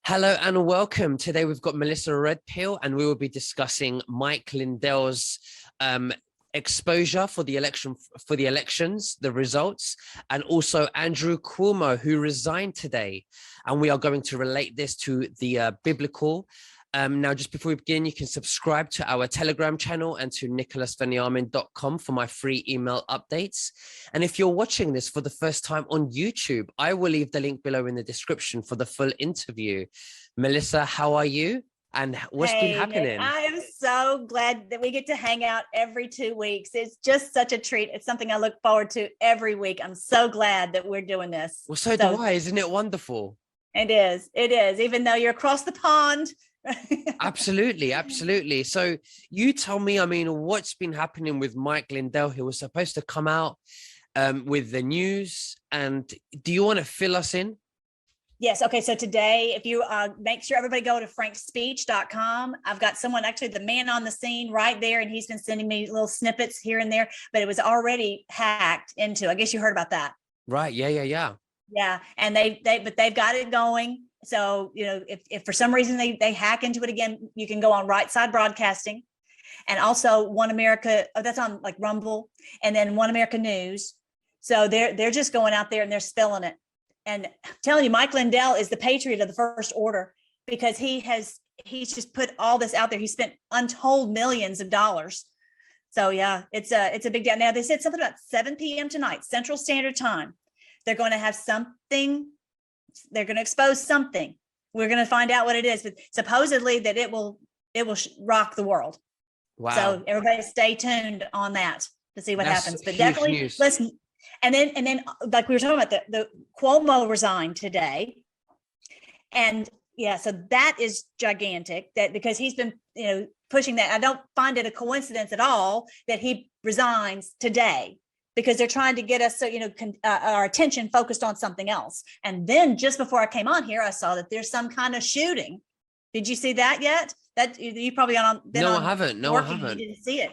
Hello and welcome. Today we've got Melissa Redpill and we will be discussing Mike Lindell's exposure for the elections, the results, and also Andrew Cuomo, who resigned today. And we are going to relate this to the biblical. Now, just before we begin, you can subscribe to our Telegram channel and to nicholasveniamin.com for my free email updates. And if you're watching this for the first time on YouTube, I will leave the link below in the description for the full interview. Melissa, how are you? And what's been happening? Nick, I am so glad that we get to hang out every 2 weeks. It's just such a treat. It's something I look forward to every week. I'm so glad that we're doing this. Well, so do I. Isn't it wonderful? It is. It is. Even though you're across the pond. Absolutely. Absolutely. So you tell me, what's been happening with Mike Lindell? He was supposed to come out with the news. And do you want to fill us in? Yes. Okay. So today, if you make sure everybody go to frankspeech.com. I've got someone, actually the man on the scene right there, and he's been sending me little snippets here and there, but it was already hacked into. I guess you heard about that. Right. Yeah. Yeah. And they've got it going. So, if for some reason they hack into it again, you can go on Right Side Broadcasting, and also One America. Oh, that's on like Rumble, and then One America News. So they're just going out there and they're spilling it. And I'm telling you, Mike Lindell is the patriot of the first order, because he's just put all this out there. He spent untold millions of dollars. So yeah, it's a big deal. Now they said something about 7 p.m. tonight, Central Standard Time. They're going to have something. They're going to expose something. We're going to find out what it is, but supposedly that it will rock the world. Wow. So everybody stay tuned on that to see what happens, but definitely news. Listen. And then like we were talking about, the Cuomo resigned today. And yeah, so that is gigantic, that because he's been, pushing that. I don't find it a coincidence at all that he resigns today, because they're trying to get us, so, our attention focused on something else. And then just before I came on here, I saw that there's some kind of shooting. Did you see that yet? That you probably No, I haven't. You didn't see it.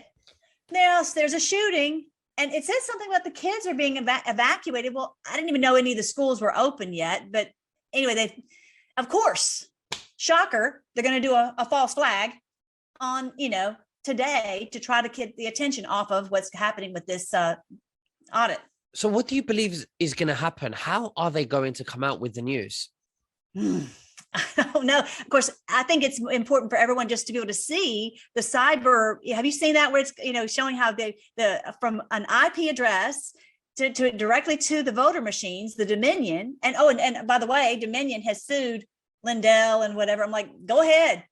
There's a shooting, and it says something about the kids are being evacuated. Well, I didn't even know any of the schools were open yet, but anyway, of course, shocker, they're going to do a false flag on, today to try to get the attention off of what's happening with this audit. So what do you believe is going to happen? How are they going to come out with the news? I don't know. Of course, I think it's important for everyone just to be able to see the cyber. Have you seen that, where it's, showing how from an IP address to directly to the voter machines, the Dominion. And by the way, Dominion has sued Lindell and whatever. I'm like, go ahead.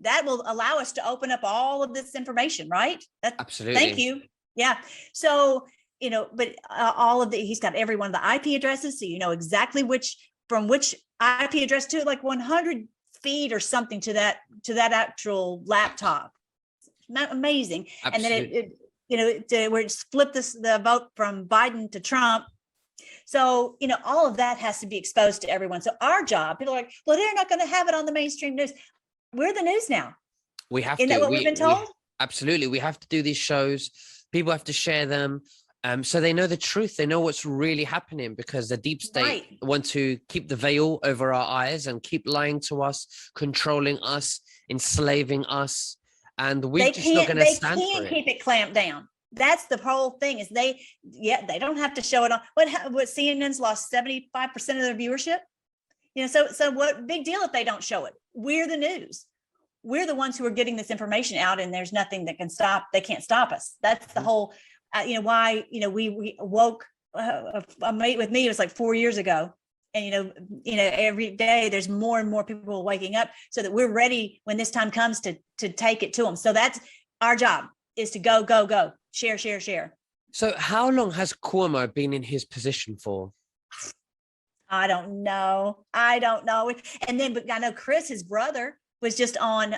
That will allow us to open up all of this information, right? Absolutely. Thank you. Yeah. So, but all of he's got every one of the IP addresses. So you know exactly from which IP address to, like 100 feet or something to that actual laptop. Not amazing. Absolutely. And then where it's flipped the vote from Biden to Trump. So, all of that has to be exposed to everyone. So our job, people are like, well, they're not going to have it on the mainstream news. We're the news now. We have Isn't that what we've been told? Absolutely. We have to do these shows. People have to share them. So they know the truth. They know what's really happening, because the deep state want to keep the veil over our eyes and keep lying to us, controlling us, enslaving us. And we're just not going to stand for it. They can't keep it clamped down. That's the whole thing, is they don't have to show it on. What CNN's lost 75% of their viewership. So what big deal if they don't show it? We're the news. We're the ones who are getting this information out, and there's nothing that can stop. They can't stop us. That's the whole, why, we woke, a mate with me, it was like 4 years ago. And, every day there's more and more people waking up, so that we're ready when this time comes to take it to them. So that's our job, is to go, share. So how long has Cuomo been in his position for? I don't know. And then, but I know Chris, his brother, was just on,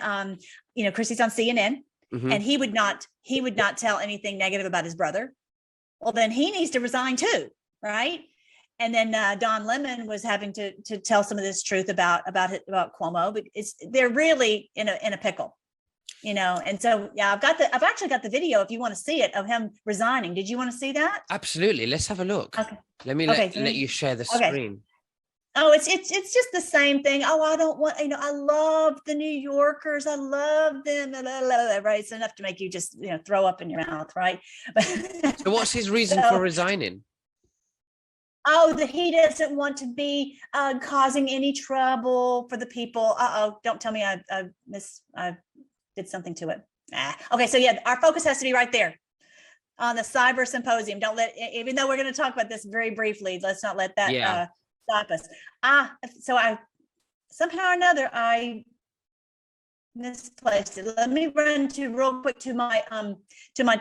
Chris, he's on CNN, and he would not tell anything negative about his brother. Well, then he needs to resign too, right? And then Don Lemon was having to tell some of this truth about Cuomo, but they're really in a pickle, And so, yeah, I've actually got the video, if you want to see it, of him resigning. Did you want to see that? Absolutely. Let's have a look. Okay. Let me let you share the screen. Oh, it's just the same thing. Oh, I don't want, I love the New Yorkers. I love them. Right. It's enough to make you just, throw up in your mouth. Right. So what's his reason for resigning? Oh, that he doesn't want to be causing any trouble for the people. Don't tell me I did something to it. Okay. So yeah, our focus has to be right there on the cyber symposium. Don't let, even though we're going to talk about this very briefly, let's not let that stop us. So I somehow or another I misplaced it. Let me run to real quick to my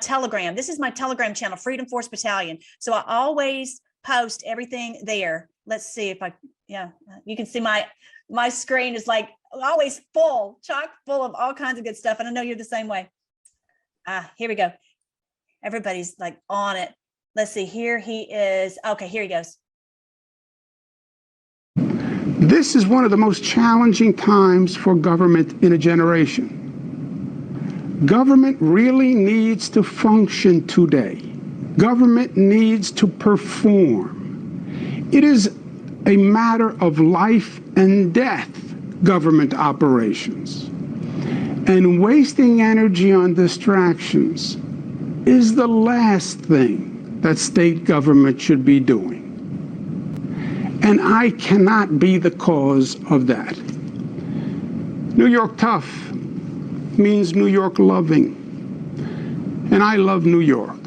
Telegram. This is my Telegram channel, Freedom Force Battalion. So I always post everything there. Let's see if you can see my screen is like always chock full of all kinds of good stuff. And I know you're the same way. Here we go. Everybody's like on it. Let's see, here he is. Okay, here he goes. This is one of the most challenging times for government in a generation. Government really needs to function today. Government needs to perform. It is a matter of life and death, government operations. And wasting energy on distractions is the last thing that state government should be doing. And I cannot be the cause of that. New York tough means New York loving. And I love New York.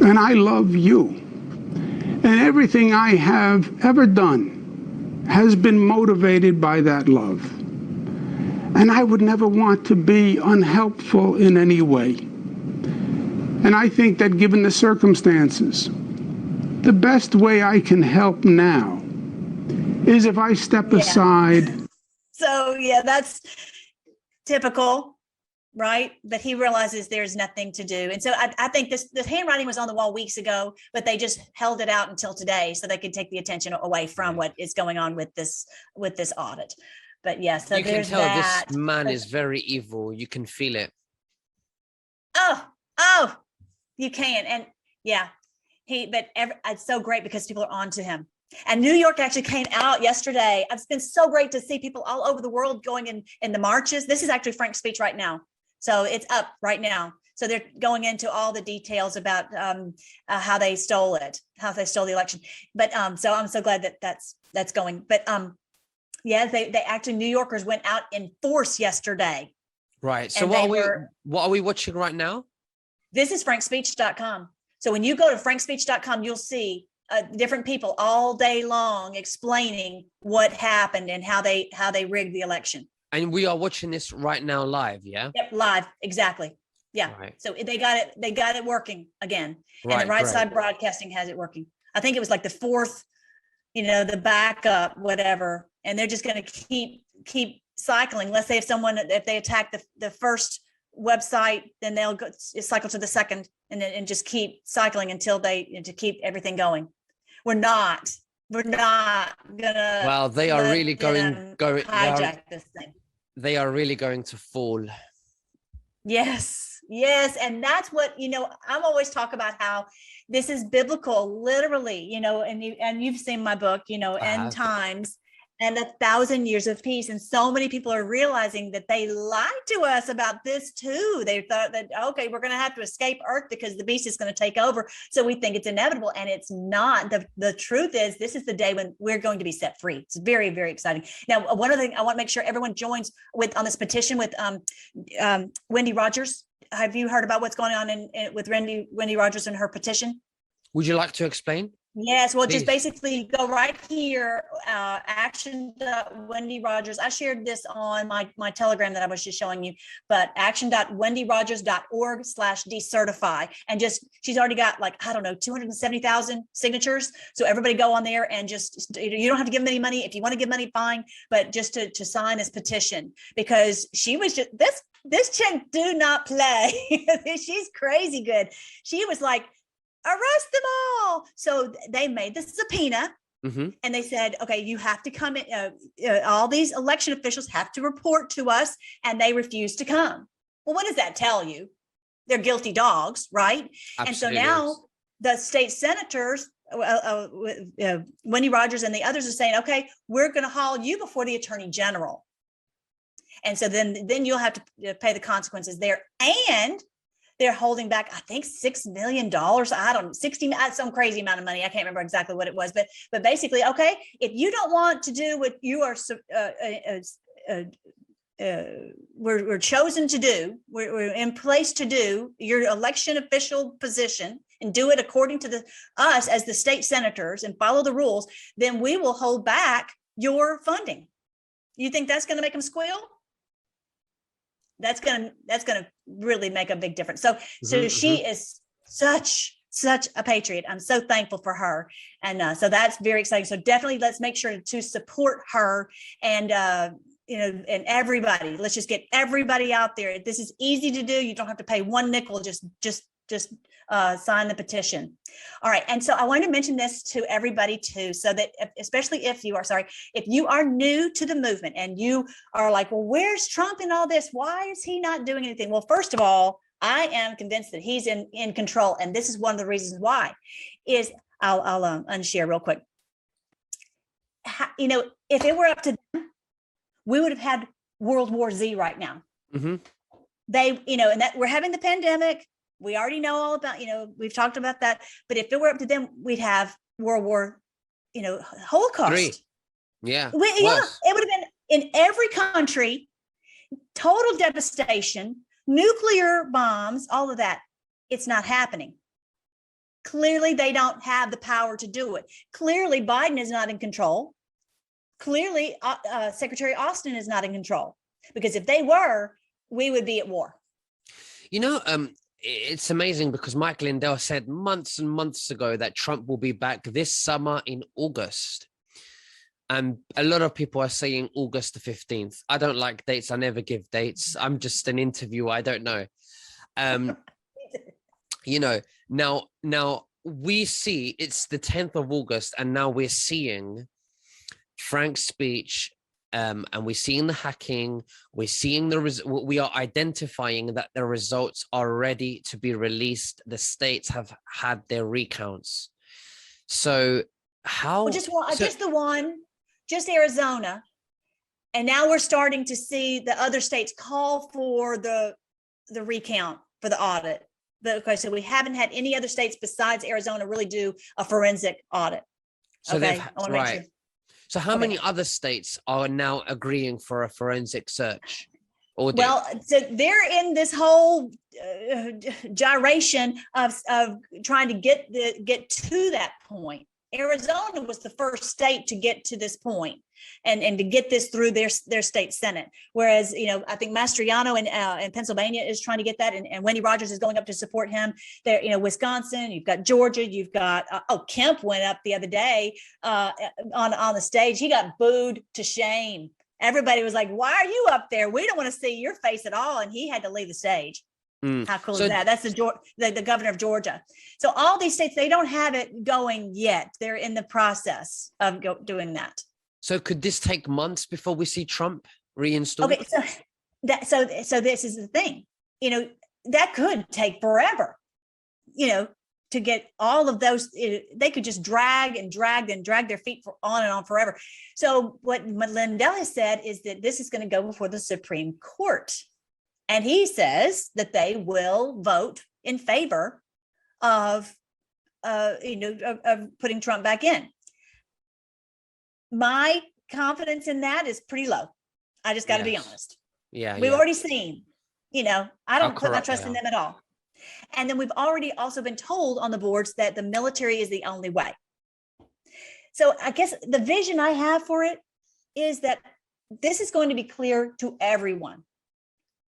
And I love you. And everything I have ever done has been motivated by that love. And I would never want to be unhelpful in any way. And I think that given the circumstances, the best way I can help now is if I step aside. So yeah, that's typical, right? But he realizes there's nothing to do. And so I think this handwriting was on the wall weeks ago, but they just held it out until today so they could take the attention away from what is going on with this audit. But yeah, so you can tell that. This man is very evil. You can feel it. Oh, you can. And yeah, it's so great because people are on to him. And New York actually came out yesterday. It's been so great to see people all over the world going in the marches. This is actually Frank's speech right now. So it's up right now. So they're going into all the details about how they stole the election. But so I'm so glad that's going. But they actually, New Yorkers went out in force yesterday. Right. So what are we watching right now? This is frankspeech.com. So when you go to frankspeech.com, you'll see different people all day long explaining what happened and how they rigged the election. And we are watching this right now live, yeah? Yep, live, exactly. Yeah. Right. So they got it working again. And the right side broadcasting has it working. I think it was like the fourth, the backup, whatever. And they're just going to keep cycling. Let's say if they attack the first website, then they'll go cycle to the second and just keep cycling until to keep everything going. We're not gonna. Well, they are really going hijack this thing. They are really going to fall. Yes, and that's what I'm always talk about how this is biblical, literally. And you've seen my book, End Times and 1,000 Years of Peace. And so many people are realizing that they lied to us about this too. They thought that, okay, we're going to have to escape Earth because the beast is going to take over. So we think it's inevitable, and it's not. The truth is, this is the day when we're going to be set free. It's very, very exciting. Now, one other thing, I want to make sure everyone joins on this petition with Wendy Rogers. Have you heard about what's going on with Wendy Rogers and her petition? Would you like to explain? Yes, well, just basically go right here, action.Wendy Rogers. I shared this on my Telegram that I was just showing you, but action.wendyrogers.org/decertify. And she's already got 270,000 signatures. So everybody go on there and you don't have to give them any money. If you want to give money, fine, but just to sign this petition, because she was just, this chick do not play. She's crazy good. She was like, arrest them all. So they made the subpoena, and they said, okay, you have to come in. All these election officials have to report to us, and they refuse to come. Well, what does that tell you? They're guilty dogs, right? Absolutely. And so now the state senators Wendy Rogers and the others are saying, okay, we're going to haul you before the attorney general. And so then you'll have to pay the consequences there. And they're holding back, I think, $6 million. I don't know, 60, some crazy amount of money. I can't remember exactly what it was, but basically, okay, if you don't want to do what you are, we're chosen to do, we're in place to do your election official position and do it according to us as the state senators and follow the rules, then we will hold back your funding. You think that's going to make them squeal? That's going to really make a big difference. So she is such a patriot. I'm so thankful for her. And so that's very exciting. So definitely let's make sure to support her and, and everybody. Let's just get everybody out there. This is easy to do. You don't have to pay one nickel. Just sign the petition. All right. And so I wanted to mention this to everybody too, so that especially if you are new to the movement and you are like, well, where's Trump in all this? Why is he not doing anything? Well, first of all, I am convinced that he's in control. And this is one of the reasons why is I'll unshare real quick. If it were up to them, we would have had World War Z right now. Mm-hmm. And that we're having the pandemic. We already know all about, we've talked about that. But if it were up to them, we'd have World War, Holocaust. 3. Yeah. It would have been in every country, total devastation, nuclear bombs, all of that. It's not happening. Clearly, they don't have the power to do it. Clearly, Biden is not in control. Clearly, Secretary Austin is not in control, because if they were, we would be at war. It's amazing because Mike Lindell said months and months ago that Trump will be back this summer in August. And a lot of people are saying August the 15th. I don't like dates. I never give dates. I'm just an interviewer. I don't know. Now we see it's the 10th of August, and now we're seeing Frank's speech. And we're seeing the hacking, we're seeing we are identifying that the results are ready to be released. The states have had their recounts. So how? Just Arizona. And now we're starting to see the other states call for the recount for the audit. Okay, so we haven't had any other states besides Arizona really do a forensic audit. So right. So how many other states are now agreeing for a forensic search? Well, so they're in this whole gyration of trying to get to that point. Arizona was the first state to get to this point and to get this through their state Senate. Whereas, I think Mastriano in Pennsylvania is trying to get that. And Wendy Rogers is going up to support him there. Wisconsin, you've got Georgia, you've got, Kemp went up the other day on the stage. He got booed to shame. Everybody was like, why are you up there? We don't want to see your face at all. And he had to leave the stage. How cool is that? That's the governor of Georgia. So all these states, they don't have it going yet. They're in the process of doing that. So could this take months before we see Trump reinstalled? Okay, so this is the thing. That could take forever. To get all of those, they could just drag their feet on and on forever. So what Lindell has said is that this is going to go before the Supreme Court. And he says that they will vote in favor of putting Trump back in. My confidence in that is pretty low. I just got to be honest. Yeah. We've already seen, I don't put my trust in them at all. And then we've already also been told on the boards that the military is the only way. So I guess the vision I have for it is that this is going to be clear to everyone.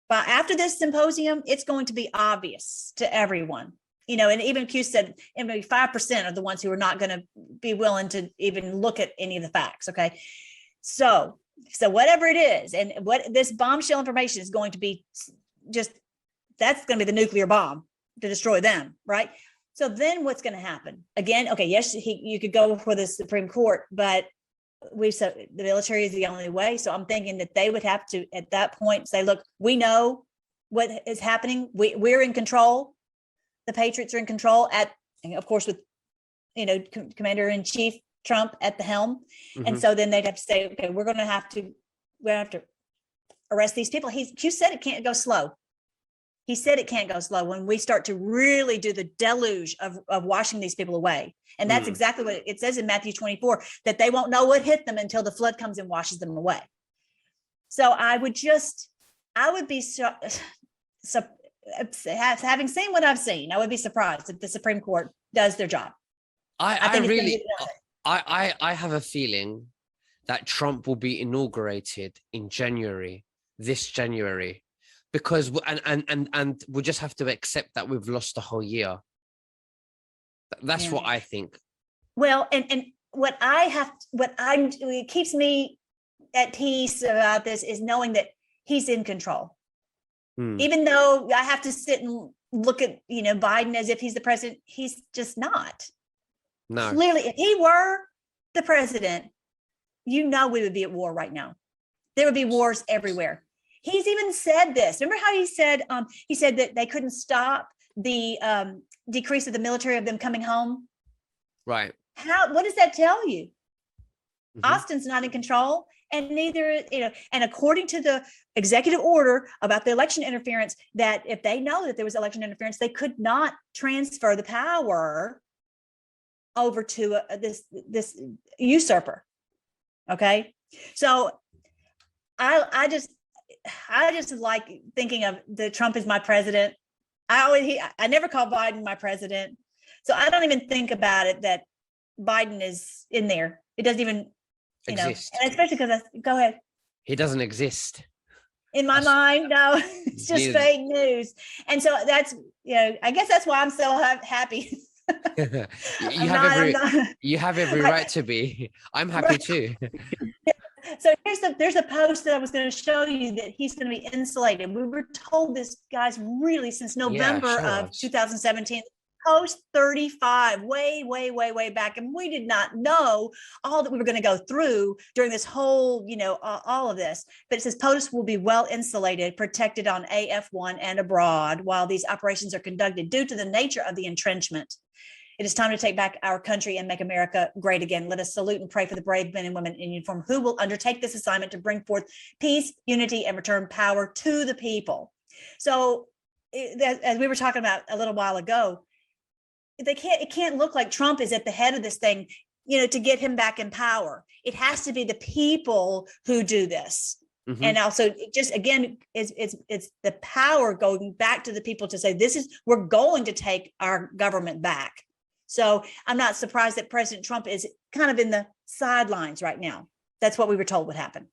But after this symposium, it's going to be obvious to everyone, and even Q said maybe 5% are the ones who are not going to be willing to even look at any of the facts. Okay. So whatever it is, and what this bombshell information is going to be, that's going to be the nuclear bomb to destroy them. Right. So then what's going to happen again? Okay. Yes, you could go before the Supreme Court, but the military is the only way. So I'm thinking that they would have to, at that point, say, look, we know what is happening. We're in control. The Patriots are in control of course, with Commander-in-Chief Trump at the helm. And so then they'd have to say, okay, we're going to have to arrest these people. Q said it can't go slow. He said it can't go slow when we start to really do the deluge of washing these people away. And that's exactly what it says in Matthew 24, that they won't know what hit them until the flood comes and washes them away. So I would be having seen what I've seen, I would be surprised if the Supreme Court does their job. I have a feeling that Trump will be inaugurated in this January, because and we'll just have to accept that we've lost the whole year. That's what I think. Well, and it keeps me at peace about this is knowing that he's in control. Even though I have to sit and look at, Biden as if he's the president, he's just not. No. Clearly, if he were the president, we would be at war right now. There would be wars everywhere. He's even said this. Remember how he said that they couldn't stop the decrease of the military of them coming home? Right. What does that tell you? Austin's not in control, and neither, and according to the executive order about the election interference, that if they know that there was election interference, they could not transfer the power over to this usurper. Okay. So I just like thinking of the Trump is my president. I never call Biden my president. So I don't even think about it that Biden is in there. It doesn't even exist. And especially because go ahead. He doesn't exist. In my mind, no, it's just fake news. And so that's, I guess that's why I'm so happy. You have every right to be. I'm happy too. So there's a post that I was going to show you that he's going to be insulated. We were told this, guys, really since November of 2017, post 35, way back. And we did not know all that we were going to go through during this whole, all of this. But it says POTUS will be well insulated, protected on AF1 and abroad while these operations are conducted due to the nature of the entrenchment. It is time to take back our country and make America great again. Let us salute and pray for the brave men and women in uniform who will undertake this assignment to bring forth peace, unity, and return power to the people. So as we were talking about a little while ago, it can't look like Trump is at the head of this thing, to get him back in power. It has to be the people who do this. And also just, again, it's the power going back to the people to say, we're going to take our government back. So I'm not surprised that President Trump is kind of in the sidelines right now. That's what we were told would happen.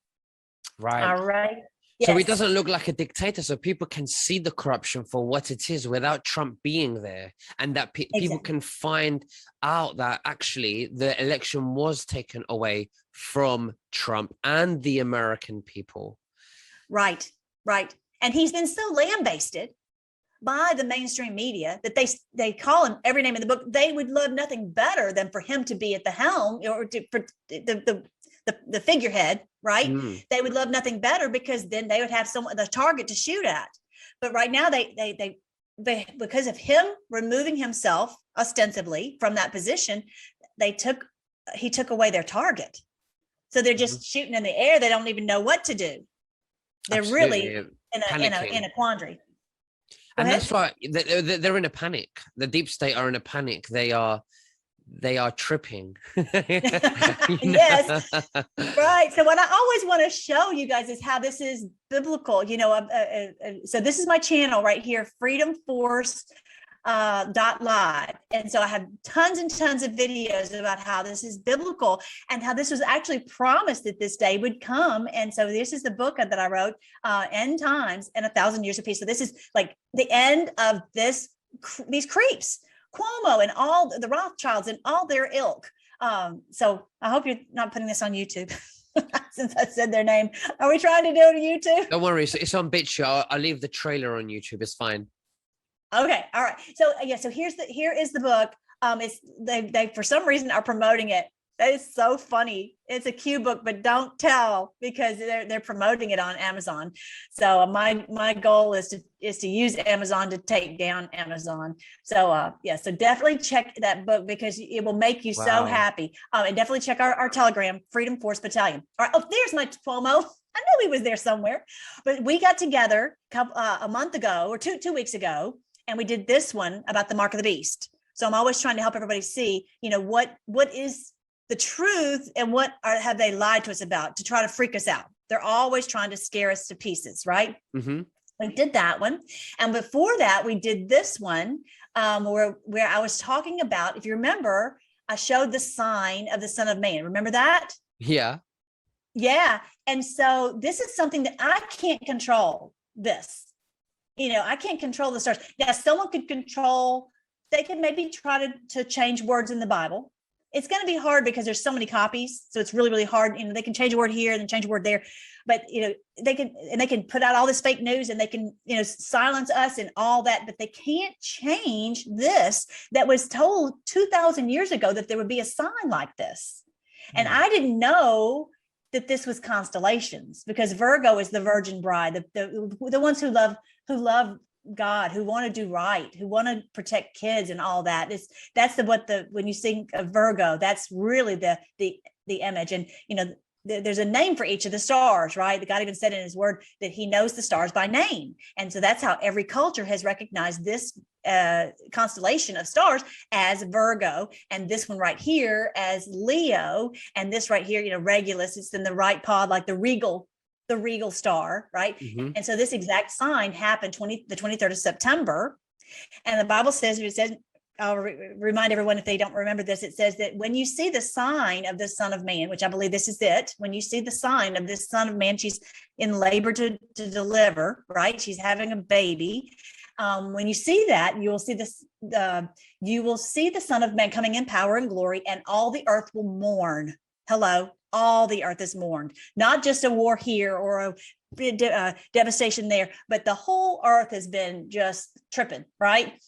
Right. All right. Yes. So he doesn't look like a dictator, so people can see the corruption for what it is without Trump being there, and that people can find out that actually the election was taken away from Trump and the American people. Right. And he's been so lambasted by the mainstream media that they call him every name in the book. They would love nothing better than for him to be at the helm, or for the figurehead, right? They would love nothing better because then they would have the target to shoot at. But right now they because of him removing himself ostensibly from that position, he took away their target. So they're just shooting in the air. They don't even know what to do. They're really in a quandary. And that's why they're in a panic. The deep state are in a panic. They are tripping. Yes, right. So what I always want to show you guys is how this is biblical. So this is my channel right here, Freedom Force .live. And so I have tons and tons of videos about how this is biblical and how this was actually promised that this day would come. And so this is the book that I wrote, End Times and 1,000 Years of Peace. So this is like the end of these creeps, Cuomo and all the Rothschilds and all their ilk. So I hope you're not putting this on YouTube. Since I said their name. Are we trying to do it on YouTube? Don't worry. It's on BitChute. I'll leave the trailer on YouTube. It's fine. Okay. All right. So so here is the book. They for some reason are promoting it That is so funny. It's a Q book, but don't tell, because they're promoting it on Amazon. So my goal is to use Amazon to take down Amazon. So so definitely check that book, because it will make you so happy. And definitely check our Telegram, Freedom Force Battalion. All right. Oh, there's my Cuomo. I know he was there somewhere, but we got together a month ago, or two weeks ago, and we did this one about the mark of the beast. So I'm always trying to help everybody see, what is the truth, and what have they lied to us about to try to freak us out. They're always trying to scare us to pieces, right? Mm-hmm. We did that one. And before that, we did this one where I was talking about, if you remember, I showed the sign of the Son of Man. Remember that? Yeah. Yeah. And so this is something that I can't control this. I can't control the stars. Now, someone could control, they could maybe try to change words in the Bible. It's going to be hard because there's so many copies. So it's really, really hard. They can change a word here and then change a word there, but they can put out all this fake news, and they can, silence us and all that, but they can't change this that was told 2,000 years ago, that there would be a sign like this. And I didn't know that this was constellations, because Virgo is the virgin bride, the ones who love God, who want to do right, who want to protect kids and all that. When you think of Virgo, that's really the image. And there's a name for each of the stars, right? God even said in his word that he knows the stars by name. And so that's how every culture has recognized this constellation of stars as Virgo, and this one right here as Leo, and this right here, Regulus, it's in the right pod, like the regal star, right? Mm-hmm. And so this exact sign happened the 23rd of September. And the Bible says, I'll remind everyone if they don't remember this, it says that when you see the sign of the Son of Man, which I believe this is it, when you see the sign of this Son of Man, she's in labor to deliver, right? She's having a baby. When you see that, you will see the Son of Man coming in power and glory, and all the earth will mourn. Hello. All the earth is mourned, not just a war here or a devastation there, but the whole earth has been just tripping, right?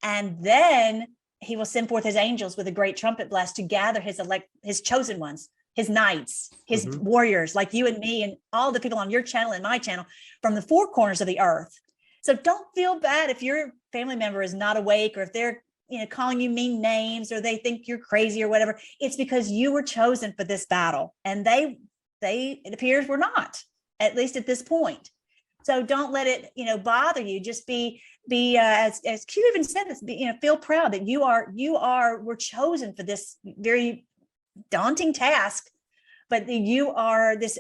And then he will send forth his angels with a great trumpet blast to gather his chosen ones, his knights, his warriors, like you and me and all the people on your channel and my channel, from the four corners of the earth. So don't feel bad if your family member is not awake, or if they're calling you mean names, or they think you're crazy or whatever. It's because you were chosen for this battle, and they it appears were not, at least at this point. So don't let it bother you. Just be as Q even said this, feel proud that we're chosen for this very daunting task. But you are this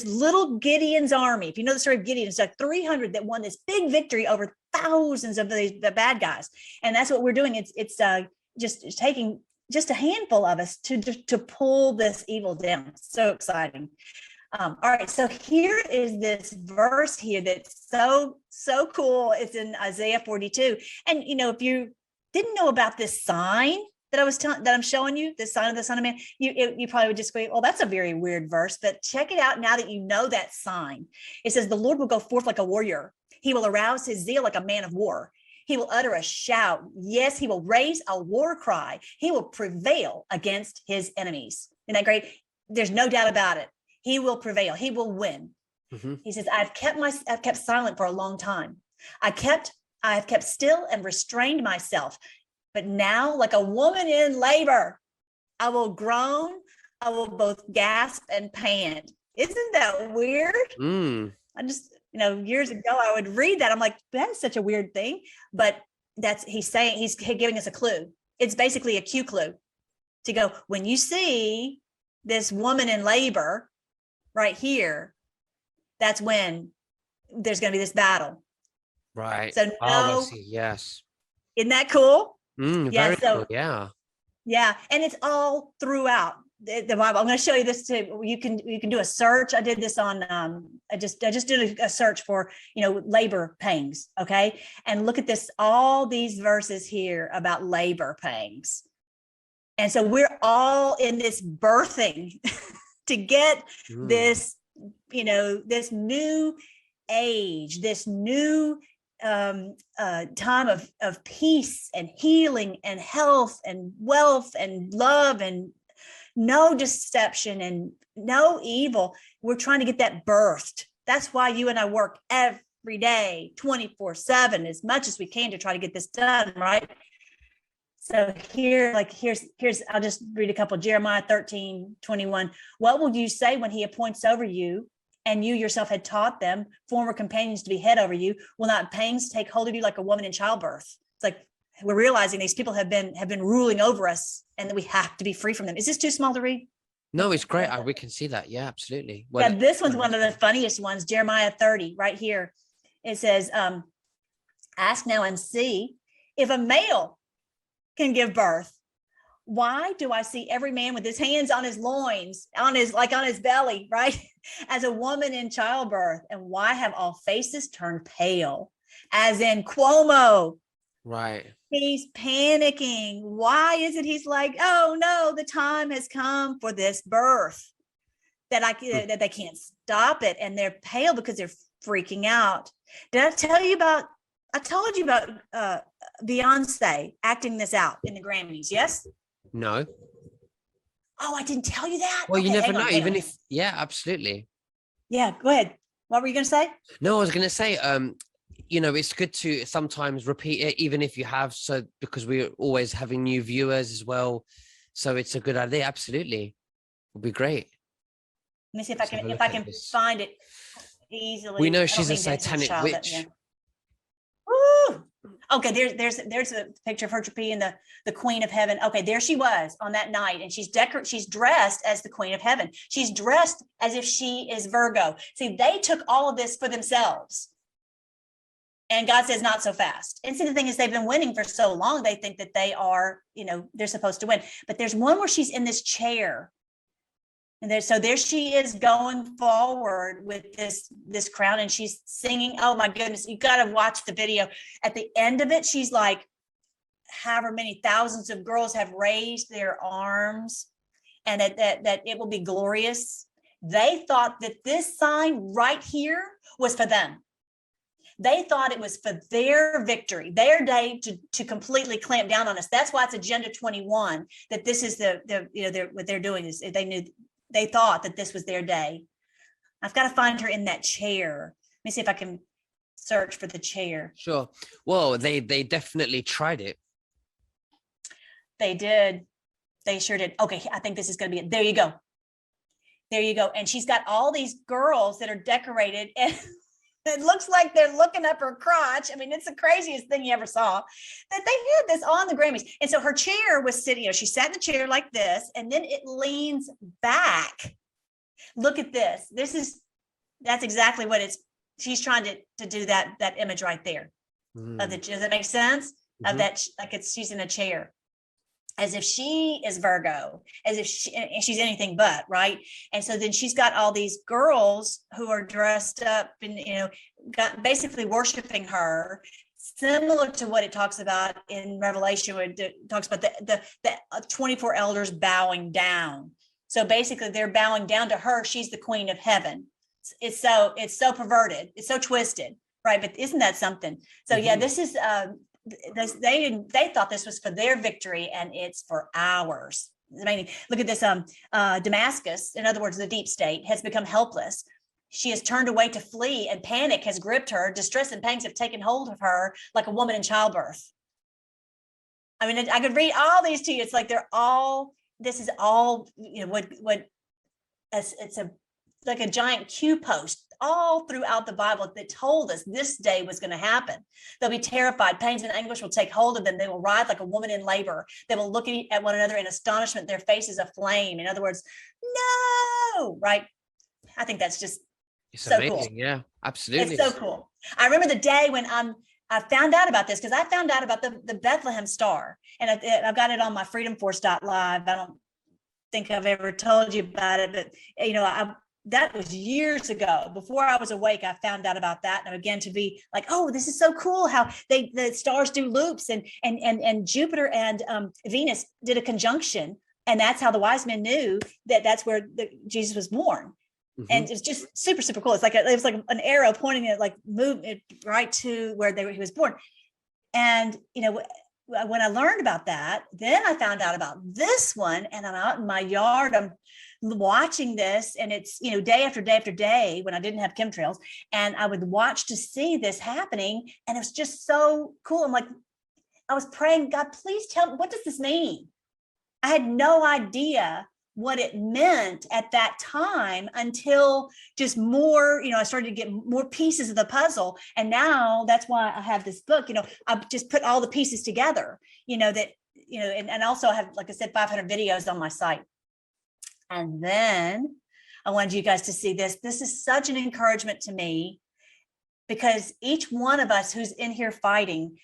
little Gideon's army. If you know the story of Gideon, it's like 300 that won this big victory over thousands of the bad guys. And that's what we're doing. It's just taking just a handful of us to pull this evil down. So exciting. All right, so here is this verse here that's so cool. It's in Isaiah 42. And if you didn't know about this sign that I'm showing you, the sign of the Son of Man, you probably would just go, oh, that's a very weird verse. But check it out now that you know that sign. It says, the Lord will go forth like a warrior. He will arouse his zeal like a man of war. He will utter a shout. Yes, he will raise a war cry. He will prevail against his enemies. Isn't that great? There's no doubt about it. He will prevail. He will win. Mm-hmm. He says, I've kept silent for a long time. I have kept still and restrained myself. But now, like a woman in labor, I will groan. I will both gasp and pant. Isn't that weird? I just, years ago, I would read that. I'm like, that's such a weird thing. But he's giving us a clue. It's basically a Q clue to go, when you see this woman in labor right here, that's when there's going to be this battle. Right. So I see. Yes. Isn't that cool? Very cool. Yeah. Yeah. And it's all throughout the Bible. I'm going to show you this too. You can do a search. I did this on, I just did a search for, labor pangs. Okay. And look at this, all these verses here about labor pangs. And so we're all in this birthing to get this, this new age, this new time of peace and healing and health and wealth and love and no deception and no evil. We're trying to get that birthed. That's why you and I work every day, 24/7, as much as we can to try to get this done, right? So here's, I'll just read a couple. Jeremiah 13:21. What will you say when he appoints over you, and you yourself had taught them, former companions, to be head over you? Will not pangs take hold of you like a woman in childbirth? It's like we're realizing these people have been ruling over us, and that we have to be free from them. Is this too small to read? No, it's great. We can see that. Yeah, absolutely. Well, yeah, this one's one of the funniest ones. Jeremiah 30, right here. It says, ask now and see if a male can give birth. Why do I see every man with his hands on his loins, on his belly, right? As a woman in childbirth? And why have all faces turned pale? As in Cuomo. Right. He's panicking. Why is it he's like, oh no, the time has come for this birth, that they can't stop it, and they're pale because they're freaking out. Did I tell you about? I told you about Beyonce acting this out in the Grammys. Yes. No. Oh, I didn't tell you that. Well, okay, you never know. Even if absolutely. Yeah. Go ahead. What were you going to say? No, I was going to say, it's good to sometimes repeat it, even if you have, so because we're always having new viewers as well. So it's a good idea. Absolutely. It'll be great. Let me see if I can find it easily. We know she's a satanic witch. Yeah. Woo! Okay, there's a picture of her being the Queen of Heaven. Okay, there she was on that night, and she's dressed as the Queen of Heaven. She's dressed as if she is Virgo. See, they took all of this for themselves. And God says, not so fast. And see, the thing is, they've been winning for so long, they think that they are, they're supposed to win. But there's one where she's in this chair. And there she is going forward with this crown, and she's singing. Oh my goodness, you got to watch the video. At the end of it, she's like, however many thousands of girls have raised their arms, and that it will be glorious. They thought that this sign right here was for them. They thought it was for their victory, their day to completely clamp down on us. That's why it's Agenda 21. That this is what they're doing is they thought that this was their day. I've got to find her in that chair. Let me see if I can search for the chair. Sure. Well, they definitely tried it. They did. They sure did. Okay, I think this is going to be it. There you go. There you go. And she's got all these girls that are decorated, and it looks like they're looking up her crotch. I mean, it's the craziest thing you ever saw, that they had this on the Grammys. And so her chair was sitting, she sat in the chair like this, and then it leans back. Look at this. That's exactly what she's trying to do that image right there. Does that make sense? Of that, like she's in a chair, as if she is Virgo, as if she's anything but, right? And so then she's got all these girls who are dressed up and, basically worshiping her, similar to what it talks about in Revelation, where it talks about the 24 elders bowing down. So basically they're bowing down to her. She's the Queen of Heaven. It's so perverted. It's so twisted, right? But isn't that something? So yeah, this is, they thought this was for their victory, and it's for ours. I mean, look at this. Damascus, in other words, the deep state, has become helpless. She has turned away to flee, and panic has gripped her. Distress and pangs have taken hold of her like a woman in childbirth. I mean, I could read all these to you. It's like this is all, it's like a giant Q post all throughout the Bible that told us this day was going to happen. They'll be terrified. Pains and anguish will take hold of them. They will writhe like a woman in labor. They will look at one another in astonishment. Their faces aflame. In other words, no, right? I think that's just so amazing. Cool. Yeah, absolutely. It's so cool. I remember the day when I found out about this, because I found out about the Bethlehem star, and I've got it on my freedomforce.live. I don't think I've ever told you about it, but that was years ago. Before I was awake, I found out about that, and again to be like, oh, this is so cool how the stars do loops, and Jupiter and Venus did a conjunction, and that's how the wise men knew that's where Jesus was born. And it's just super, super cool. It's like it was like an arrow pointing it, like move it right to where he was born. And when I learned about that, then I found out about this one, and I'm out in my yard. I'm watching this, and it's, day after day after day when I didn't have chemtrails, and I would watch to see this happening. And it was just so cool. I'm like, I was praying, God, please tell me, what does this mean? I had no idea what it meant at that time until just more, I started to get more pieces of the puzzle. And now that's why I have this book. I've just put all the pieces together, and also I have, like I said, 500 videos on my site. And then I wanted you guys to see this. This is such an encouragement to me, because each one of us who's in here fighting,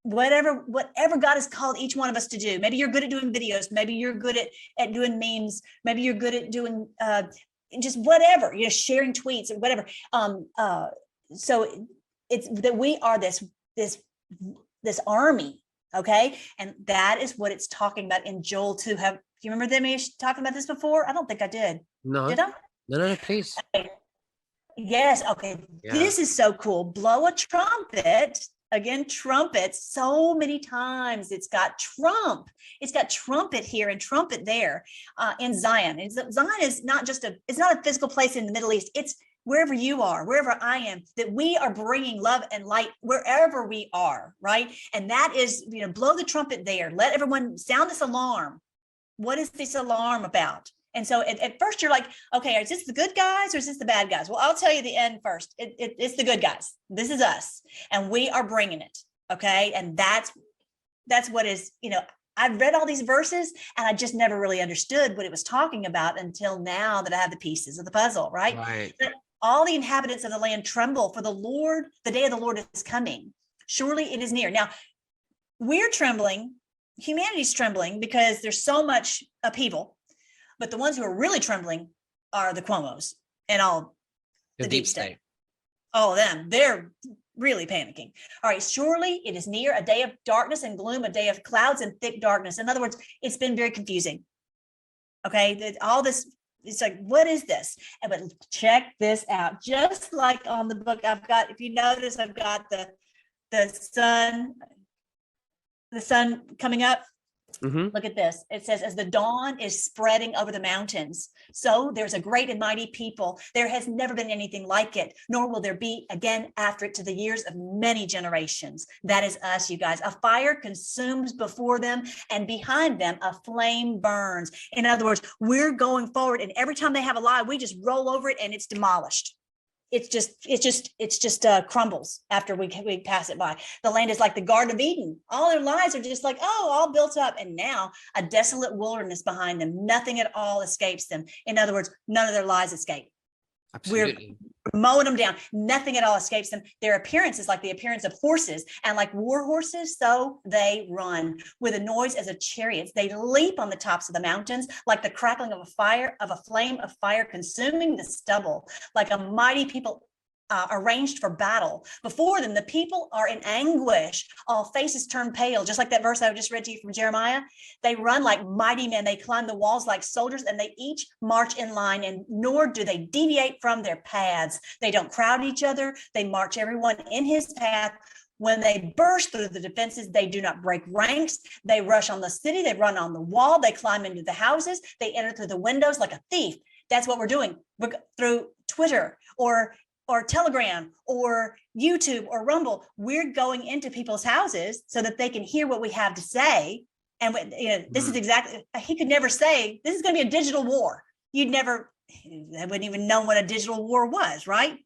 whatever God has called each one of us to do. Maybe you're good at doing videos. Maybe you're good at doing memes. Maybe you're good at doing just whatever, sharing tweets or whatever. So it's that we are this army. Okay. And that is what it's talking about in Joel 2. Do you remember them talking about this before? I don't think I did. No. Did I? No, please. Okay. Yes. Okay. Yeah. This is so cool. Blow a trumpet. Again, trumpets, so many times it's got trump. It's got trumpet here and trumpet there in Zion. And Zion is it's not a physical place in the Middle East. It's wherever you are, wherever I am, that we are bringing love and light wherever we are, right? And that is, blow the trumpet there. Let everyone sound this alarm. What is this alarm about? And so at first you're like, okay, is this the good guys or is this the bad guys? Well, I'll tell you the end first. It's the good guys. This is us, and we are bringing it. Okay. And that's what is, I've read all these verses and I just never really understood what it was talking about until now that I have the pieces of the puzzle, right? Right. All the inhabitants of the land tremble, for the Lord, the day of the Lord is coming. Surely it is near. Now we're trembling. Humanity's trembling because there's so much upheaval. But the ones who are really trembling are the Cuomos and all the deep state. All of them, they're really panicking. All right, surely it is near, a day of darkness and gloom, a day of clouds and thick darkness. In other words, it's been very confusing. Okay, all this, it's like, what is this? But check this out. Just like on the book, I've got, if you notice, I've got the sun coming up. Mm-hmm. Look at this. It says, as the dawn is spreading over the mountains, so there's a great and mighty people. There has never been anything like it, nor will there be again after it, to the years of many generations. That is us, you guys. A fire consumes before them, and behind them a flame burns. In other words, we're going forward, and every time they have a lie, we just roll over it and it's demolished. It's just crumbles after we pass it by. The land is like the Garden of Eden. All their lives are just like, all built up. And now a desolate wilderness behind them. Nothing at all escapes them. In other words, none of their lies escape. Absolutely. We're mowing them down. Nothing at all escapes them. Their appearance is like the appearance of horses, and like war horses, so they run with a noise as of chariots. They leap on the tops of the mountains like the crackling of a flame of fire consuming the stubble, like a mighty people arranged for battle. Before them, the people are in anguish. All faces turn pale, just like that verse I just read to you from Jeremiah. They run like mighty men. They climb the walls like soldiers, and they each march in line, and nor do they deviate from their paths. They don't crowd each other. They march everyone in his path. When they burst through the defenses, they do not break ranks. They rush on the city. They run on the wall. They climb into the houses. They enter through the windows like a thief. That's what we're doing. We're through Twitter or Telegram or YouTube or Rumble. We're going into people's houses so that they can hear what we have to say. And this is exactly, he could never say, this is going to be a digital war. I wouldn't even know what a digital war was, right?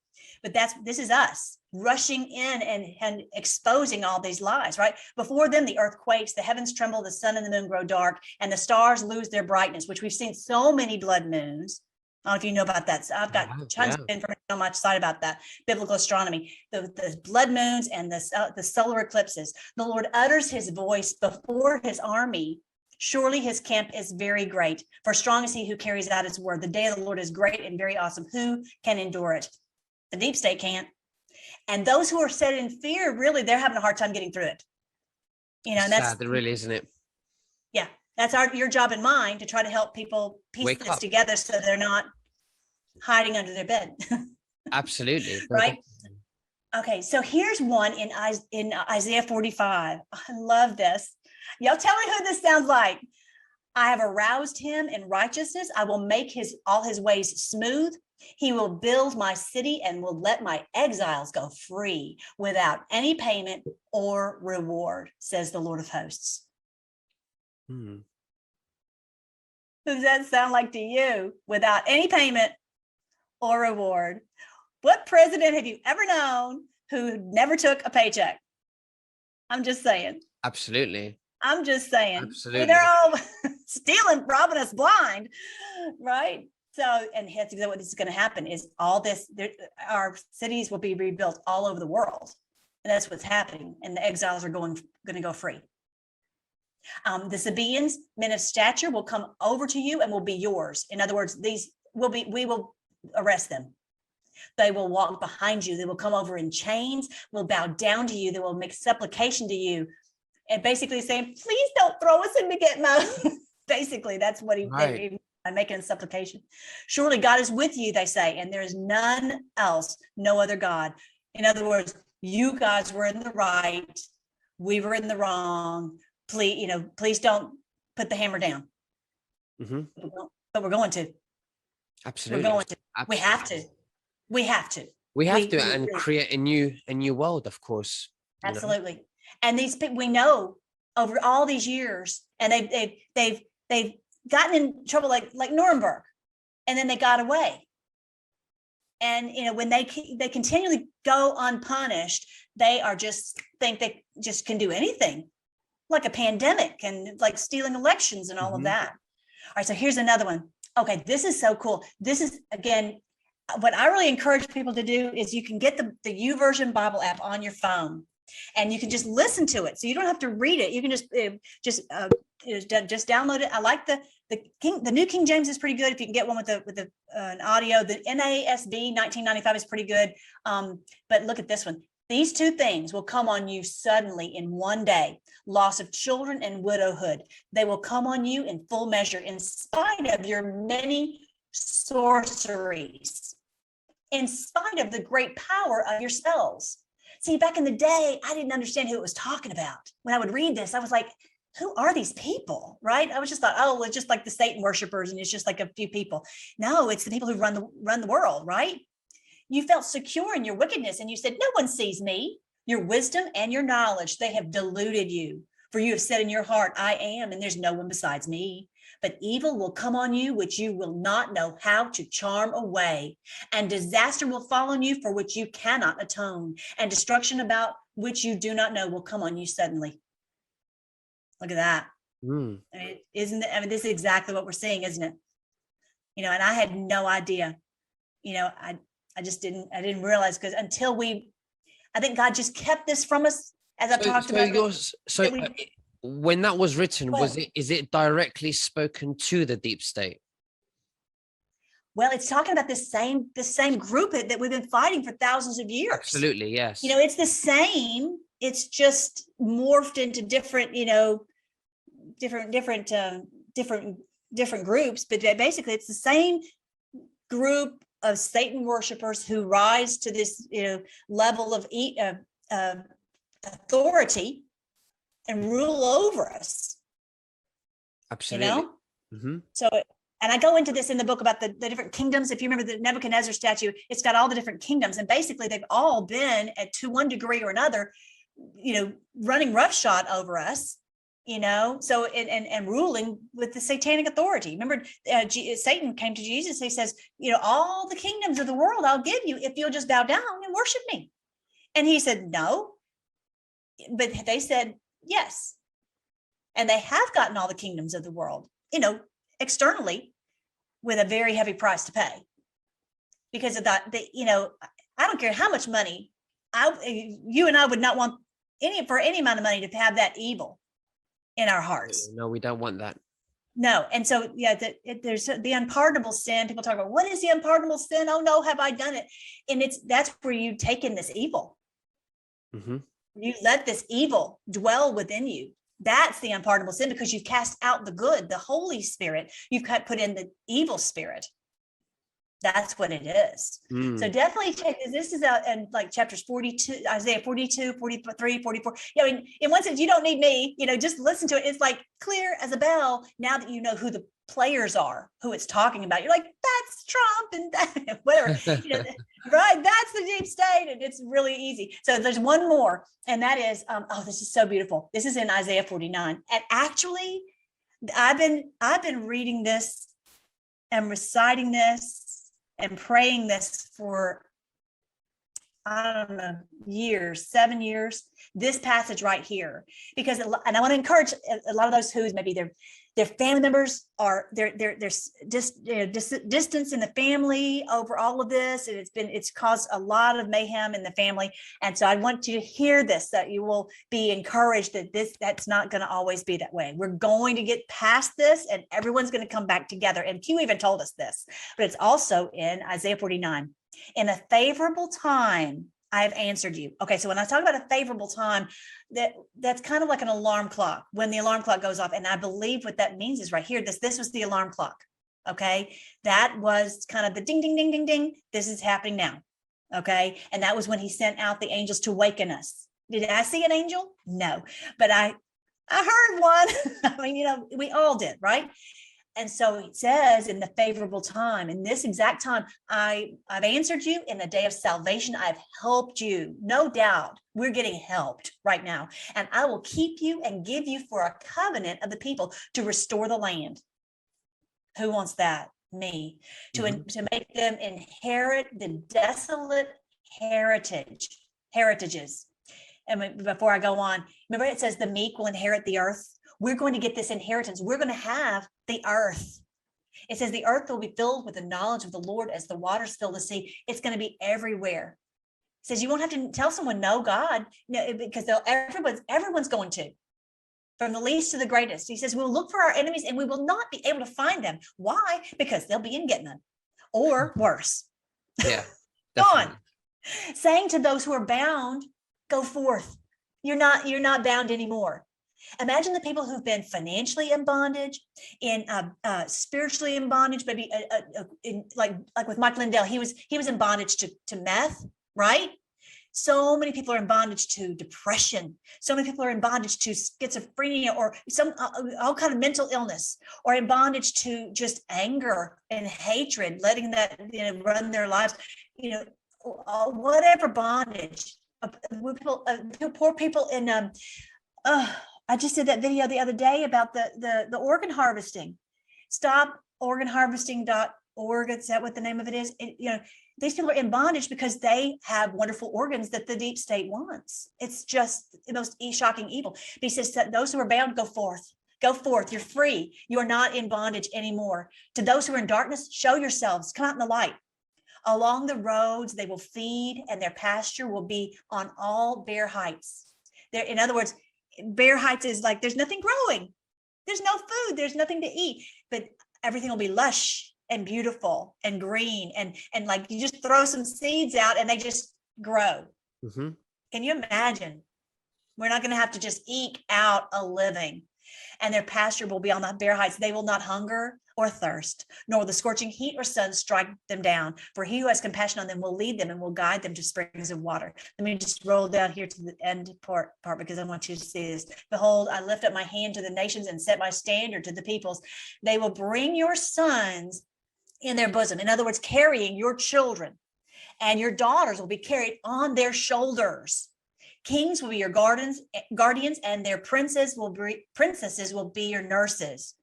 But this is us rushing in and exposing all these lies, right? Before them, the earth quakes, the heavens tremble, the sun and the moon grow dark, and the stars lose their brightness, which we've seen so many blood moons. I don't know if you know about that. So I've got tons of information on my site about that. Biblical astronomy, the blood moons and the solar eclipses. The Lord utters his voice before his army. Surely his camp is very great. For strong is he who carries out his word. The day of the Lord is great and very awesome. Who can endure it? The deep state can't. And those who are set in fear, really, they're having a hard time getting through it. And that's sad, really, isn't it? Yeah. That's your job and mine, to try to help people piece this together so they're not hiding under their bed. Absolutely. Right? Okay, so here's one in Isaiah 45. I love this. Y'all tell me who this sounds like. I have aroused him in righteousness. I will make all his ways smooth. He will build my city and will let my exiles go free without any payment or reward, says the Lord of hosts. Hmm. Who does that sound like to you? Without any payment or reward. What president have you ever known who never took a paycheck? I'm just saying. Absolutely. I'm just saying. Absolutely. They're all stealing, robbing us blind, right? So, and that's exactly what this is going to happen is all this, our cities will be rebuilt all over the world. And that's what's happening. And the exiles are going to go free. The Sabaeans, men of stature, will come over to you and will be yours. In other words, we will arrest them. They will walk behind you. They will come over in chains, will bow down to you. They will make supplication to you. And basically saying, please don't throw us in the get mode. Basically, that's what I'm making a supplication. Surely God is with you, they say, and there is none else, no other God. In other words, you guys were in the right. We were in the wrong. Please don't put the hammer down. Mm-hmm. But we're going to. Absolutely. We're going to. Absolutely. We have to. We have to. We have to, and create a new world, of course. Absolutely. And these people we know over all these years, and they've gotten in trouble like Nuremberg, and then they got away. And when they continually go unpunished, they are just think they just can do anything, like a pandemic and like stealing elections and all of that. All right, so here's another one. Okay, this is so cool. This is, again, what I really encourage people to do is you can get the YouVersion Bible app on your phone, and you can just listen to it. So you don't have to read it. You can just download it. I like the New King James is pretty good. If you can get one with an audio, the NASB 1995 is pretty good. But look at this one. These two things will come on you suddenly in one day: loss of children and widowhood. They will come on you in full measure, in spite of your many sorceries, in spite of the great power of your spells. See, back in the day, I didn't understand who it was talking about. When I would read this, I was like, who are these people, right? I was just thought, oh, it's just like the Satan worshipers, and it's just like a few people. No, it's the people who run the world, right? You felt secure in your wickedness, and you said, no one sees me. Your wisdom and your knowledge, they have deluded you. For you have said in your heart, I am, and there's no one besides me. But evil will come on you, which you will not know how to charm away. And disaster will fall on you, for which you cannot atone. And destruction about which you do not know will come on you suddenly. Look at that. I mean, this is exactly what we're seeing, isn't it? And I had no idea. I didn't realize, because I think God just kept this from us, as I've talked about. When that was written, is it directly spoken to the deep state? Well, it's talking about this same group that we've been fighting for thousands of years. Absolutely, yes. It's the same. It's just morphed into different, different groups. But basically, it's the same group of Satan worshipers who rise to this, level of authority and rule over us. Absolutely. So, and I go into this in the book about the different kingdoms. If you remember the Nebuchadnezzar statue, it's got all the different kingdoms, and basically they've all been to one degree or another, running roughshod over us, so and ruling with the satanic authority. Remember, Satan came to Jesus. He says, all the kingdoms of the world I'll give you if you'll just bow down and worship me. And he said, no. But they said, yes. And they have gotten all the kingdoms of the world, externally, with a very heavy price to pay. Because of that, I don't care how much money, you and I would not want for any amount of money to have that evil in our hearts. No, we don't want that. No. And so, there's the unpardonable sin. People talk about, what is the unpardonable sin? Oh no, have I done it? And that's where you take in this evil. You let this evil dwell within you. That's the unpardonable sin, because you've cast out the good, the Holy Spirit. You've put in the evil spirit. That's what it is. Mm. So definitely check this. This is out in like chapters 42, Isaiah 42, 43, 44. Yeah, I mean, in one sense, you don't need me, just listen to it. It's like clear as a bell. Now that you know who the players are, who it's talking about, you're like, that's Trump and that, whatever, right? That's the deep state. And it's really easy. So there's one more, and that is, this is so beautiful. This is in Isaiah 49. And actually, I've been reading this and reciting this and praying this for, I don't know, years, 7 years, this passage right here, because, and I want to encourage a lot of those who maybe their family members are, there's just distance in the family over all of this. And it's caused a lot of mayhem in the family. And so I want you to hear this, that you will be encouraged that that's not going to always be that way. We're going to get past this and everyone's going to come back together. And Q even told us this, but it's also in Isaiah 49. In a favorable time, I have answered you. Okay, so when I talk about a favorable time, that's kind of like an alarm clock, when the alarm clock goes off. And I believe what that means is right here, this was the alarm clock. Okay, that was kind of the ding, ding, ding, ding, ding. This is happening now. Okay, and that was when he sent out the angels to waken us. Did I see an angel? No, but I heard one. I mean, we all did, right? And so it says, in the favorable time, in this exact time, I've answered you. In the day of salvation, I've helped you. No doubt we're getting helped right now. And I will keep you and give you for a covenant of the people to restore the land. Who wants that? Me. To make them inherit the desolate heritages. And before I go on, remember it says the meek will inherit the earth. We're going to get this inheritance. We're going to have the earth. It says the earth will be filled with the knowledge of the Lord as the waters fill the sea. It's going to be everywhere. It says you won't have to tell someone, no, God, no, because everyone's going to, from the least to the greatest. He says we'll look for our enemies and we will not be able to find them. Why? Because they'll be in Gittin, or worse. Yeah. Gone. Saying to those who are bound, go forth. You're not bound anymore. Imagine the people who've been financially in bondage, spiritually in bondage, maybe like with Mike Lindell, he was in bondage to meth, right? So many people are in bondage to depression. So many people are in bondage to schizophrenia or some all kind of mental illness, or in bondage to just anger and hatred, letting that run their lives. Whatever bondage. Poor people in I just did that video the other day about the organ harvesting. StopOrganHarvesting.org. Is that what the name of it is? These people are in bondage because they have wonderful organs that the deep state wants. It's just the most shocking evil. But he says that those who are bound, go forth. Go forth. You're free. You are not in bondage anymore. To those who are in darkness, show yourselves. Come out in the light. Along the roads, they will feed, and their pasture will be on all bare heights. In other words, bare heights is like there's nothing growing. There's no food. There's nothing to eat, but everything will be lush and beautiful and green. And like you just throw some seeds out and they just grow. Mm-hmm. Can you imagine? We're not going to have to just eke out a living. And their pasture will be on the bare heights. They will not hunger or thirst, nor the scorching heat or sun strike them down. For he who has compassion on them will lead them and will guide them to springs of water. Let me just roll down here to the end part because I want you to see this. Behold, I lift up my hand to the nations and set my standard to the peoples. They will bring your sons in their bosom. In other words, carrying your children, and your daughters will be carried on their shoulders. Kings will be your guardians, and their princesses will be your nurses.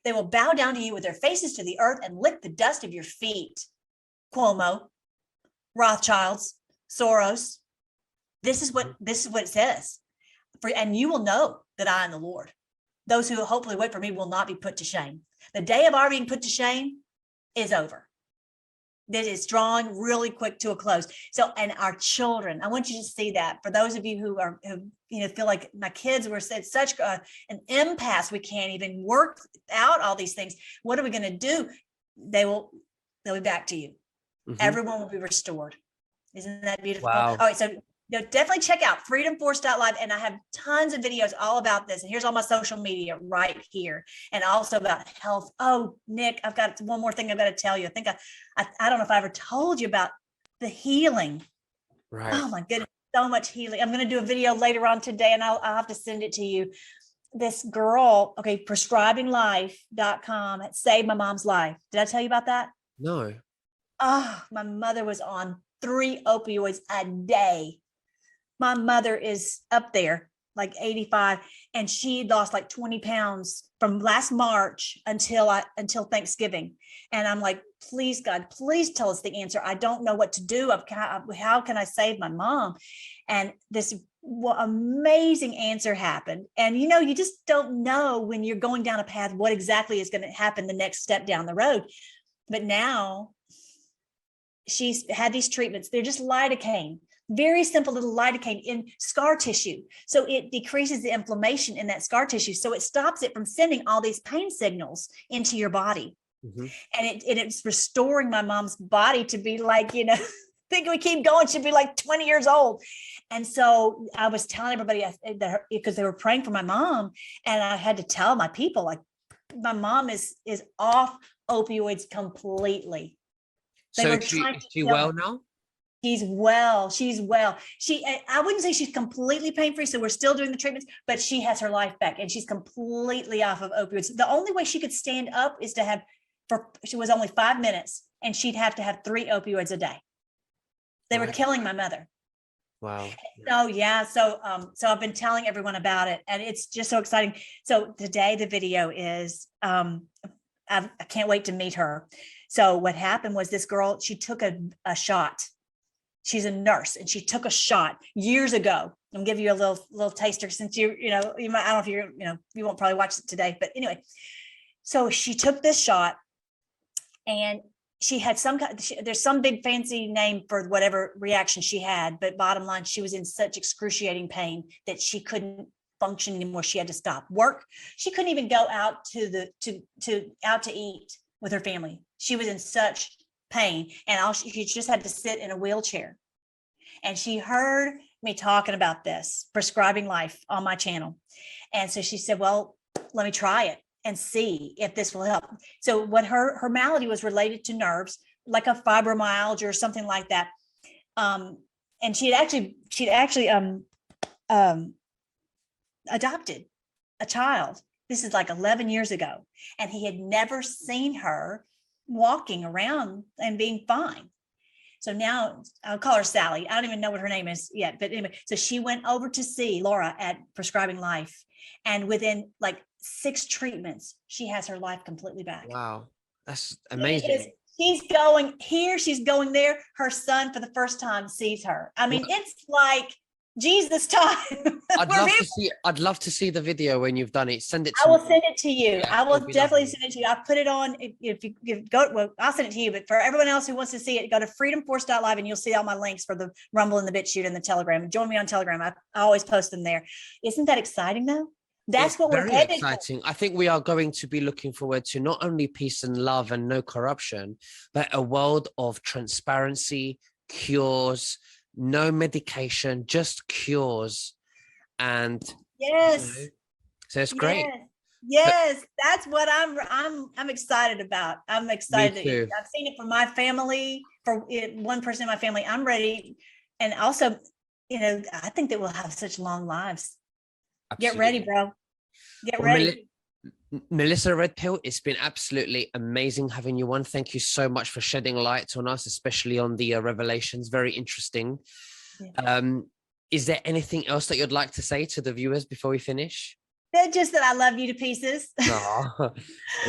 They will bow down to you with their faces to the earth and lick the dust of your feet. Cuomo, Rothschilds, Soros. This is what it says. And you will know that I am the Lord. Those who hopefully wait for me will not be put to shame. The day of our being put to shame is over. That is drawing really quick to a close. So, and our children, I want you to see that. For those of you who feel like my kids were at such an impasse, we can't even work out all these things. What are we going to do? They'll be back to you. Mm-hmm. Everyone will be restored. Isn't that beautiful? Wow. All right. So definitely check out freedomforce.live. And I have tons of videos all about this. And here's all my social media right here. And also about health. Oh, Nick, I've got one more thing I've got to tell you. I think I don't know if I ever told you about the healing. Right. Oh my goodness, so much healing. I'm going to do a video later on today, and I'll have to send it to you. This girl, okay, prescribinglife.com saved my mom's life. Did I tell you about that? No. Oh, my mother was on 3 opioids a day. My mother is up there, like 85, and she lost like 20 pounds from last March until Thanksgiving. And I'm like, please, God, please tell us the answer. I don't know what to do. How can I save my mom? And this amazing answer happened. And, you just don't know when you're going down a path, what exactly is going to happen the next step down the road. But now she's had these treatments. They're just lidocaine. Very simple little lidocaine in scar tissue. So it decreases the inflammation in that scar tissue. So it stops it from sending all these pain signals into your body. Mm-hmm. And it's restoring my mom's body to be like, think we keep going, she'd be like 20 years old. And so I was telling everybody that because they were praying for my mom, and I had to tell my people, like, my mom is off opioids completely. So is she well now? She's well. I wouldn't say she's completely pain-free. So we're still doing the treatments, but she has her life back and she's completely off of opioids. The only way she could stand up is she was only 5 minutes, and she'd have to have 3 opioids a day. They were killing my mother. Wow. So yeah. So I've been telling everyone about it, and it's just so exciting. So today the video is, I can't wait to meet her. So what happened was this girl, she took a shot. She's a nurse, and she took a shot years ago. I'll give you a little taster since you might, I don't know if you won't probably watch it today, but anyway, so she took this shot, and she had there's some big fancy name for whatever reaction she had, but bottom line, she was in such excruciating pain that she couldn't function anymore. She had to stop work. She couldn't even go out out to eat with her family. She was in such pain, and she just had to sit in a wheelchair. And she heard me talking about this, prescribing life, on my channel. And so she said, well, let me try it and see if this will help. So what her malady was related to nerves, like a fibromyalgia or something like that. And she'd actually adopted a child. This is like 11 years ago. And he had never seen her walking around and being fine. So now I'll call her Sally. I don't even know what her name is yet, but anyway, so she went over to see Laura at Prescribing Life, and within like 6 treatments, she has her life completely back. Wow. That's amazing. She's going here, she's going there. Her son for the first time sees her. I mean, it's like Jesus time. I'd love to see the video when you've done it. Send it to me. I will send it to you. Yeah, I will definitely send it to you. I put it on. If you go, well, I'll send it to you. But for everyone else who wants to see it, go to freedomforce.live and you'll see all my links for the Rumble and the BitChute and the Telegram. And join me on Telegram. I always post them there. Isn't that exciting though? That's what we're headed exciting. I think we are going to be looking forward to not only peace and love and no corruption, but a world of transparency, cures, no medication, just cures. And yes, so it's great. Yes, that's what I'm excited about. I'm excited. I've seen it for my family, for one person in my family. I'm ready. And also, I think that we'll have such long lives. Absolutely. Get ready, bro. Get ready. Melissa Redpill, it's been absolutely amazing having you on. Thank you so much for shedding light on us, especially on the revelations. Very interesting. Yeah. Is there anything else that you'd like to say to the viewers before we finish? Just that I love you to pieces. Well,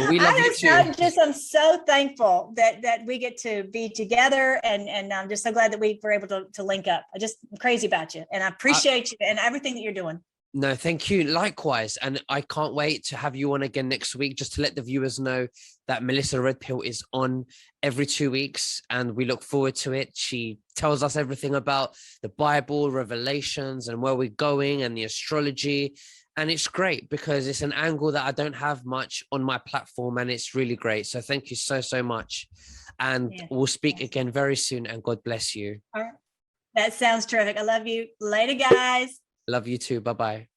we love you too. I'm so thankful that we get to be together, and I'm just so glad that we were able to link up. I'm crazy about you, and I appreciate you and everything that you're doing. No, thank you. Likewise. And I can't wait to have you on again next week, just to let the viewers know that Melissa Redpill is on every 2 weeks, and we look forward to it. She tells us everything about the Bible, Revelations, and where we're going, and the astrology. And it's great because it's an angle that I don't have much on my platform, and it's really great. So thank you so, so much. And we'll speak again very soon, and God bless you. All right. That sounds terrific. I love you. Later, guys. Love you too. Bye bye.